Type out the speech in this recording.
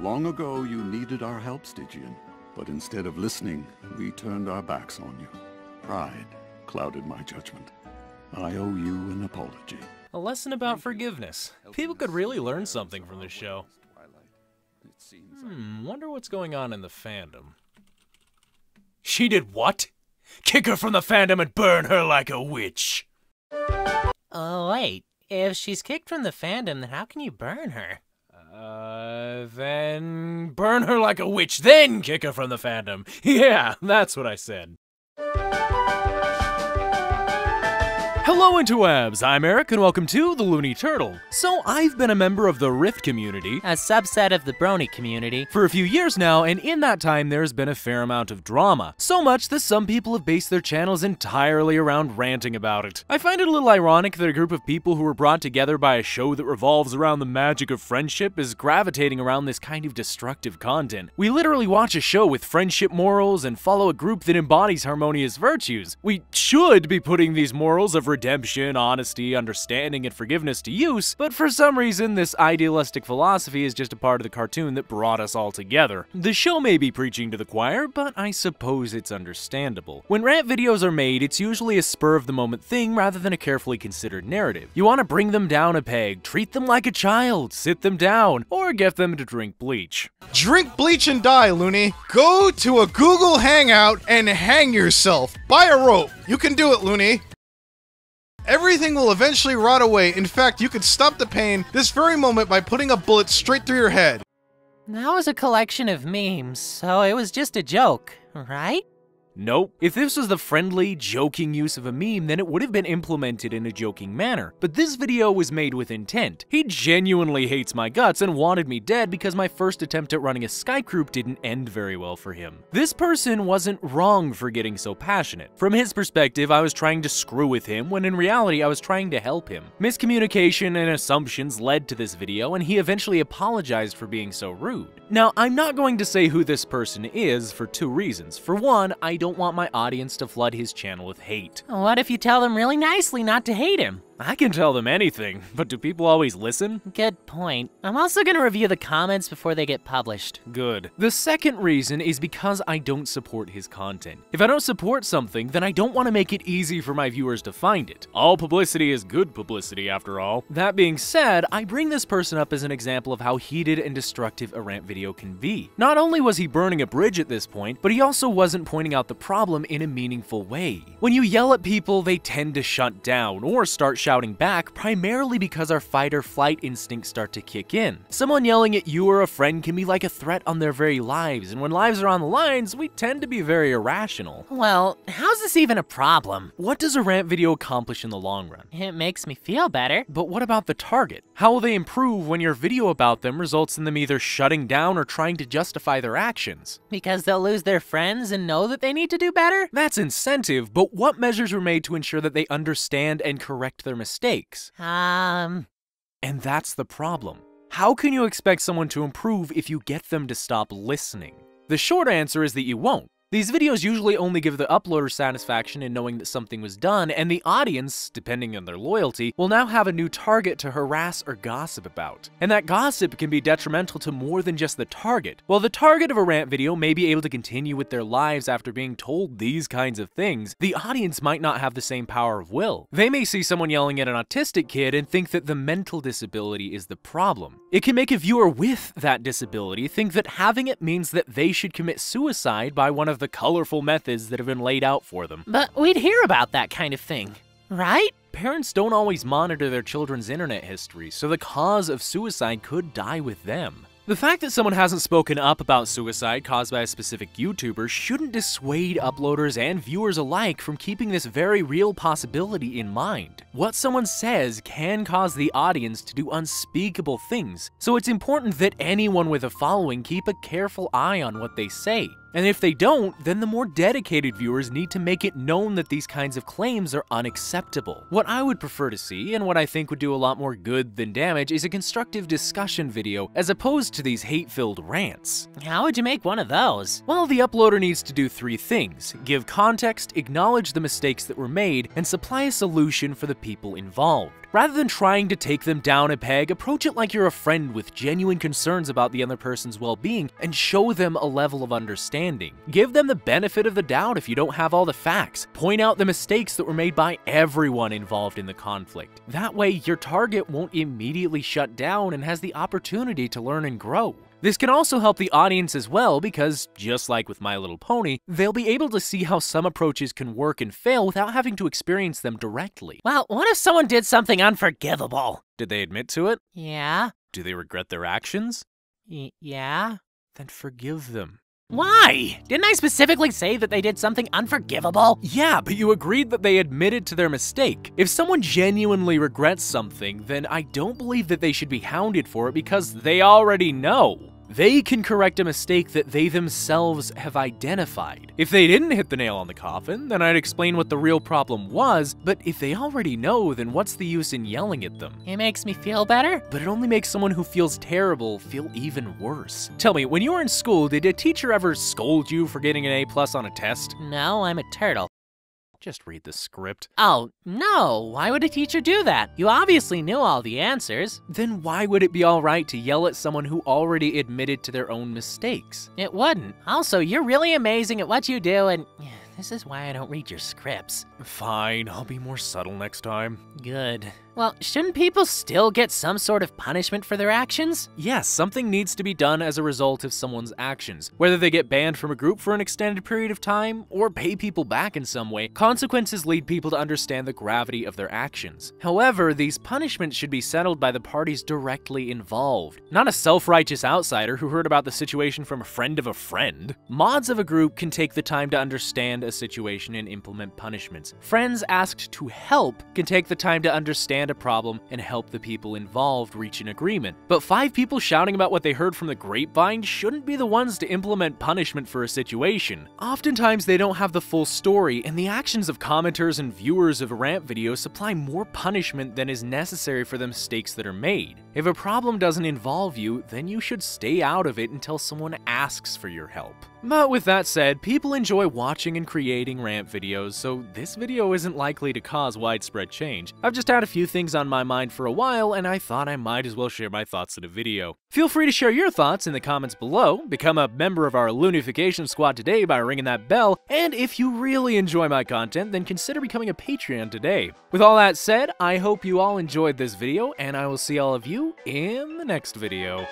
Long ago, you needed our help, Stygian. But instead of listening, we turned our backs on you. Pride clouded my judgment. I owe you an apology. A lesson about forgiveness. People could really learn something from this show. Wonder what's going on in the fandom. She did what? Kick her from the fandom and burn her like a witch. Oh, wait. If she's kicked from the fandom, then how can you burn her? Then burn her like a witch, then kick her from the fandom. Yeah, that's what I said. Hello interwebs, I'm Eric and welcome to TheLooneyTurtle. So I've been a member of the Rift community, A subset of the Brony community. for a few years now, and in that time there's been a fair amount of drama. So much that some people have based their channels entirely around ranting about it. I find it a little ironic that a group of people who were brought together by a show that revolves around the magic of friendship is gravitating around this kind of destructive content. We literally watch a show with friendship morals and follow a group that embodies harmonious virtues. We should be putting these morals of redemption, honesty, understanding, and forgiveness to use, but for some reason this idealistic philosophy is just a part of the cartoon that brought us all together. The show may be preaching to the choir, but I suppose it's understandable. When rant videos are made, it's usually a spur-of-the-moment thing rather than a carefully considered narrative. You want to bring them down a peg, treat them like a child, sit them down, or get them to drink bleach. Drink bleach and die, Looney. Go to a Google Hangout and hang yourself. Buy a rope. You can do it, Looney. Everything will eventually rot away. In fact, you could stop the pain this very moment by putting a bullet straight through your head. That was a collection of memes, so it was just a joke, right? Nope. If this was the friendly, joking use of a meme, then it would have been implemented in a joking manner. But this video was made with intent. He genuinely hates my guts and wanted me dead because my first attempt at running a Skype group didn't end very well for him. This person wasn't wrong for getting so passionate. From his perspective, I was trying to screw with him, when in reality I was trying to help him. Miscommunication and assumptions led to this video, and he eventually apologized for being so rude. Now, I'm not going to say who this person is for two reasons. For one, I don't want my audience to flood his channel with hate. What if you tell them really nicely not to hate him? I can tell them anything, but do people always listen? Good point. I'm also gonna review the comments before they get published. Good. The second reason is because I don't support his content. If I don't support something, then I don't want to make it easy for my viewers to find it. All publicity is good publicity, after all. That being said, I bring this person up as an example of how heated and destructive a rant video can be. Not only was he burning a bridge at this point, but he also wasn't pointing out the problem in a meaningful way. When you yell at people, they tend to shut down or start shouting back, primarily because our fight or flight instincts start to kick in. Someone yelling at you or a friend can be like a threat on their very lives, and when lives are on the lines, we tend to be very irrational. Well, how's this even a problem? What does a rant video accomplish in the long run? It makes me feel better. But what about the target? How will they improve when your video about them results in them either shutting down or trying to justify their actions? Because they'll lose their friends and know that they need to do better? That's incentive, but what measures were made to ensure that they understand and correct their mistakes? And that's the problem. How can you expect someone to improve if you get them to stop listening? The short answer is that you won't. These videos usually only give the uploader satisfaction in knowing that something was done, and the audience, depending on their loyalty, will now have a new target to harass or gossip about. And that gossip can be detrimental to more than just the target. While the target of a rant video may be able to continue with their lives after being told these kinds of things, the audience might not have the same power of will. They may see someone yelling at an autistic kid and think that the mental disability is the problem. It can make a viewer with that disability think that having it means that they should commit suicide by one of the colorful methods that have been laid out for them. But we'd hear about that kind of thing, right? Parents don't always monitor their children's internet history, so the cause of suicide could die with them. The fact that someone hasn't spoken up about suicide caused by a specific YouTuber shouldn't dissuade uploaders and viewers alike from keeping this very real possibility in mind. What someone says can cause the audience to do unspeakable things, so it's important that anyone with a following keep a careful eye on what they say. And if they don't, then the more dedicated viewers need to make it known that these kinds of claims are unacceptable. What I would prefer to see, and what I think would do a lot more good than damage, is a constructive discussion video as opposed to these hate-filled rants. How would you make one of those? Well, the uploader needs to do 3 things: give context, acknowledge the mistakes that were made, and supply a solution for the people involved. Rather than trying to take them down a peg, approach it like you're a friend with genuine concerns about the other person's well-being and show them a level of understanding. Give them the benefit of the doubt if you don't have all the facts. Point out the mistakes that were made by everyone involved in the conflict. That way, your target won't immediately shut down and has the opportunity to learn and grow. This can also help the audience as well because, just like with My Little Pony, they'll be able to see how some approaches can work and fail without having to experience them directly. Well, what if someone did something unforgivable? Did they admit to it? Yeah. Do they regret their actions? Yeah. Then forgive them. Why? Didn't I specifically say that they did something unforgivable? Yeah, but you agreed that they admitted to their mistake. If someone genuinely regrets something, then I don't believe that they should be hounded for it because they already know. They can correct a mistake that they themselves have identified. If they didn't hit the nail on the coffin, then I'd explain what the real problem was, but if they already know, then what's the use in yelling at them? It makes me feel better? But it only makes someone who feels terrible feel even worse. Tell me, when you were in school, did a teacher ever scold you for getting an A+ on a test? No, I'm a turtle. Just read the script. Oh, no. Why would a teacher do that? You obviously knew all the answers. Then why would it be alright to yell at someone who already admitted to their own mistakes? It wouldn't. Also, you're really amazing at what you do, and this is why I don't read your scripts. Fine, I'll be more subtle next time. Good. Well, shouldn't people still get some sort of punishment for their actions? Yes, something needs to be done as a result of someone's actions. Whether they get banned from a group for an extended period of time, or pay people back in some way, consequences lead people to understand the gravity of their actions. However, these punishments should be settled by the parties directly involved, not a self-righteous outsider who heard about the situation from a friend of a friend. Mods of a group can take the time to understand a situation and implement punishments. Friends asked to help can take the time to understand a problem and help the people involved reach an agreement. But 5 people shouting about what they heard from the grapevine shouldn't be the ones to implement punishment for a situation. Oftentimes they don't have the full story, and the actions of commenters and viewers of rant videos supply more punishment than is necessary for the mistakes that are made. If a problem doesn't involve you, then you should stay out of it until someone asks for your help. But with that said, people enjoy watching and creating rant videos, so this video isn't likely to cause widespread change. I've just had a few things on my mind for a while, and I thought I might as well share my thoughts in a video. Feel free to share your thoughts in the comments below, become a member of our Loonification squad today by ringing that bell, and if you really enjoy my content, then consider becoming a Patreon today. With all that said, I hope you all enjoyed this video, and I will see all of you in the next video.